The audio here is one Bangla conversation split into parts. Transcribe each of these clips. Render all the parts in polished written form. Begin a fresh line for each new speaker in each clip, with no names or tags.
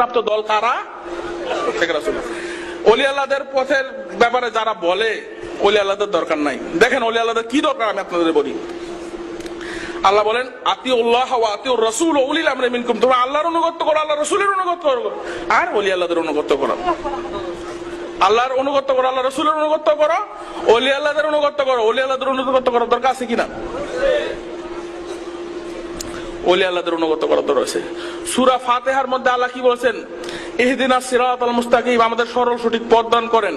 প্রাপ্ত দল কারা? ওলি আল্লাহদের পথের ব্যাপারে যারা বলে ওলি আল্লাহদের দরকার নাই, দেখেন ওলি আল্লাহদের কি দরকার আমি আপনাদের বলি। আল্লাহ বলেন আতিউল্লাহ ওয়া আতিউর রাসূল ওয়া উলিল আমরি মিনকুম, তোমরা আল্লাহর অনুগত করো, আল্লাহর রাসূলের অনুগত করো, আর ওলি আল্লাহদের অনুগত করো। আল্লাহর অনুগত করো, আল্লাহর রাসূলের অনুগত করো, ওলি আল্লাহদের অনুগত করো। ওলি আল্লাহদের অনুগত করার দরকার আছে কিনা? ওলি আল্লাহদের অনুগত করার দরকার আছে। সূরা ফাতিহার মধ্যে আল্লাহ কি বলেছেন? ইহদিনাস সিরাতাল মুস্তাকিম, আমাদের সরল সঠিক পথ দান করেন।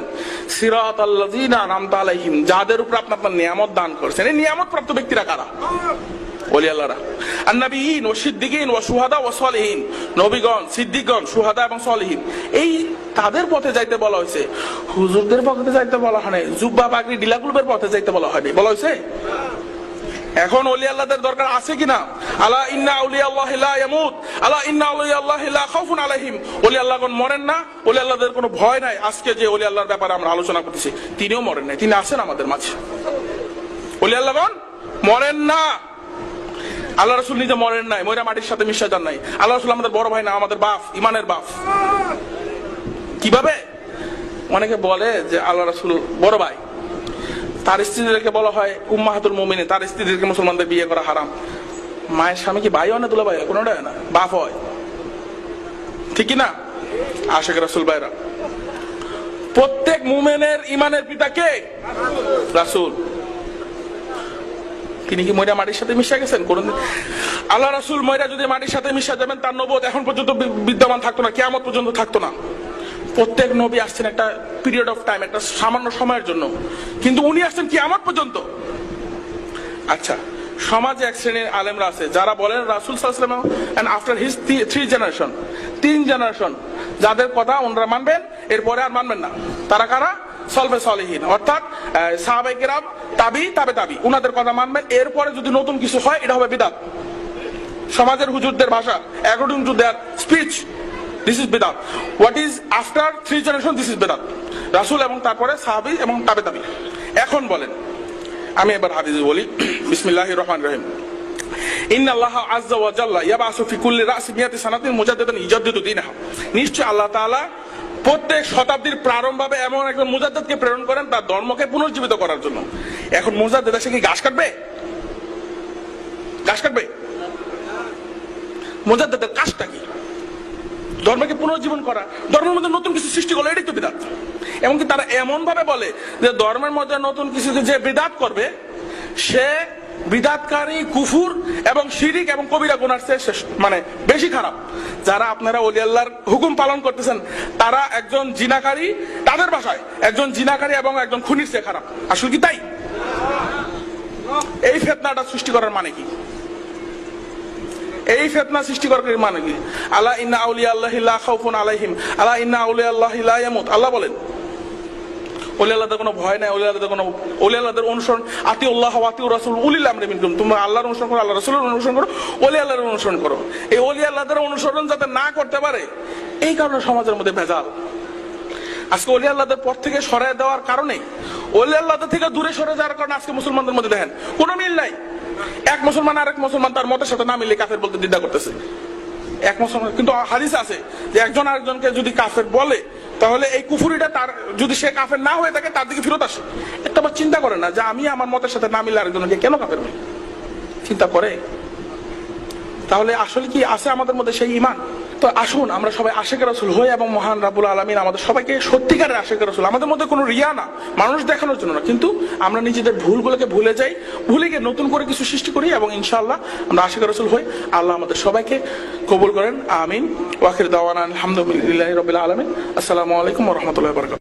সিরাতাল লাযিনা আনআমতা আলাইহিম, যাদের উপর আপনি আপনার নিয়ামত দান করেছেন। এই নিয়ামত প্রাপ্ত ব্যক্তিরা কারা? ওলি আল্লাহরা। আন-নাবিয়্যিন ওয়া সিদ্দিকিন ওয়া শুহাদা ওয়া সালিহিন, নবীগণ, সিদ্দিকগণ, শুহাদা এবং সালিহিন, এই তাদের পথে যাইতে বলা হয়েছে। হুজুরদের পথে যাইতে বলা হয় নাই, জুব্বা পাগড়ি ডিলাগুলবের পথে যাইতে বলা হয়নি, বলা হয়েছে। এখন ওলি আল্লাহদের দরকার আছে কিনা? আলা ইন্না আউলিয়া আল্লাহি লা ইয়ামুত, আলা ইন্না আউলিয়া আল্লাহি লা খাউফুন আলাইহিম, ওলি আল্লাহগণ মরেন না, ওলি আল্লাহদের কোনো ভয় নাই। আজকে যে ওলি আল্লাহর ব্যাপারে আমরা আলোচনা করতেছি, তিনিও মরেন নাই, তিনি আছেন আমাদের মাঝে। ওলি আল্লাহগণ মরেন না, আল্লাহ রাসূল নিজে মরেন নাই, ময়রা মাটির সাথে মিশা যান নাই। আল্লাহ রাসূল আমাদের বড় ভাই না, আমাদের বাপ, ইমানের বাপ। কিভাবে? অনেকে বলে যে আল্লাহ রাসূল বড় ভাই, তার স্ত্রীদেরকে বলা হয় উম্মাহাতুল মুমিনিন, তার স্ত্রীদেরকে মুসলমানদের বিয়ে করা হারাম। মায়ের স্বামী কি ভাই হয় না, দুলা ভাই হয়? কোনোটাই না, বাপ হয়, ঠিক কি না? আশিক রাসূল ভাইরা, প্রত্যেক মুমিনের ইমানের পিতা কে? রাসূল। তিনি কি ময়রা মাটির সাথে মিশে গেছেন? কোনদিন আল্লাহ রাসূল ময়রা যদি মাটির সাথে মিশে যাবেন, তার নবুয়ত এখন পর্যন্ত বিদ্যমান থাকতো না, কিয়ামত পর্যন্ত থাকতো না। প্রত্যেক নবী আসছেন একটা পিরিয়ড অফ টাইম, একটা সামান্য সময়ের জন্য, কিন্তু উনি আসছেন কিয়ামত পর্যন্ত। আচ্ছা, সমাজে এক শ্রেণীর আলেমরা আছে যারা বলেন রাসূল সাল্লাল্লাহু আলাইহি ওয়াসাল্লাম and after his three generation, তিন জেনারেশন যাদের কথা ওনারা মানবেন, এরপরে আর মানবেন না। তারা কারা? সলফে সলিহিন, অর্থাৎ সাহাবায়ে কেরাম, তাবি, তাবে তাবি, উনাদের কথা মানবেন। এরপরে যদি নতুন কিছু হয়, এটা হবে বিদআত। সমাজের হুজুরদের ভাষা, according to their speech, this is bidat. What is after three generation, this is bidat. রাসূল এবং তারপরে সাহাবী এবং তাবে তাবি। এখন বলেন, আমি এবার হাদিস বলি। বিসমিল্লাহির রহমানির রহিম। ইন্নাল্লাহা আযজা ওয়া জাল্লা ইয়াবাসু ফি কুল্লি রাসি মিয়াতি সানাতিন মুজাদ্দিদান ইজাদ্দিদু দীনহু, নিশ্চয় আল্লাহ তাআলা প্রত্যেক শতাব্দীর প্রারম্ভভাবে এমন একজন মুজাদ্দিদকে প্রেরণ করেন তার ধর্মকে পুনর্জীবিত করার জন্য। এখন মুজাদ্দিদ এসে কি ঘাস কাটবে? ঘাস কাটবে? মুজাদ্দিদের কাজটা কি? ধর্মকে পুনর্জীবন করা, ধর্মের মধ্যে নতুন কিছু সৃষ্টি করলো, এটাই তো বিদআত। এমনকি তারা এমন ভাবে বলে যে ধর্মের মধ্যে নতুন কিছু যে বিদআত করবে সে বিদআতকারী, কুফুর এবং শিরিক এবং কবিরা গুনার চেয়ে মানে বেশি খারাপ। যারা আপনারা ওলি আল্লাহর হুকুম পালন করতেছেন তারা একজন জিনাকারী, তাদের ভাষায় একজন জিনাকারী এবং একজন খুনির চেয়ে খারাপ। আসলে কি তাই? এই ফিতনাটা সৃষ্টি করার মানে কি? এই ফিতনা সৃষ্টি করার মানে কি? আলা ইন্না আউলিয়া আল্লাহি লা খাউফুন আলাইহিম, আলা ইন্না আউলিয়া আল্লাহি লা ইয়ামুত। আল্লাহ বলেন ওলি আল্লাহদের কোনো ভয় নাই, ওলি আল্লাহদের কোনো, ওলি আল্লাহদের অনুসরণ, আতিউল্লাহ ওয়া আতিউর রাসূল উলিল আমরি মিনকুম, তোমরা আল্লাহর অনুসরণ করো, আল্লাহর রাসূলের অনুসরণ করো, ওলি আল্লাহর অনুসরণ করো। এই ওলি আল্লাহদের অনুসরণ যাতে না করতে পারে, এই কারণে সমাজের মধ্যে ভেজাল। আজকে ওলি আল্লাহদের পথ থেকে সরায় দেওয়ার কারণে, ওলি আল্লাহদের থেকে দূরে সরে যাওয়ার কারণে আজকে মুসলমানদের মধ্যে দেখেন কোনো মিল নাই। এক মুসলমান আরেক মুসলমান তার মতের সাথে না মিলে কাফের বলতে দ্বিধা করতেছে। এক মুসলমান, কিন্তু হাদিস আছে যে একজন আরেকজনকে যদি কাফের বলে তাহলে এই কুফরিটা তার, যদি সে কাফের না হয়ে থাকে তার দিকে ফেরত আসে। একটা বার চিন্তা করে না যে আমি আমার মতের সাথে না মিলে আরেকজনকে কেন কাফের বলি? চিন্তা করে তাহলে আসলে কি আছে আমাদের মধ্যে সেই ঈমান? তো আসুন আমরা সবাই আশিক রাসূল হই এবং মহান রাব্বুল আলামিন আমাদের সবাইকে সত্যিকারের আশিক রাসূল, আমাদের মধ্যে কোনো রিয়া না, মানুষ দেখানোর জন্য না, কিন্তু আমরা নিজেদের ভুলগুলোকে ভুলে যাই, ভুলে গিয়ে নতুন করে কিছু সৃষ্টি করি এবং ইনশাআল্লাহ আমরা আশিক রাসূল হই। আল্লাহ আমাদের সবাইকে কবুল করেন, আমিন। ওয়া আখির দাওয়ানা আলহামদুলিল্লাহি রাব্বিল আলামিন। আসসালামু আলাইকুম ওয়া রাহমাতুল্লাহি ওয়া বারাকাতুহু।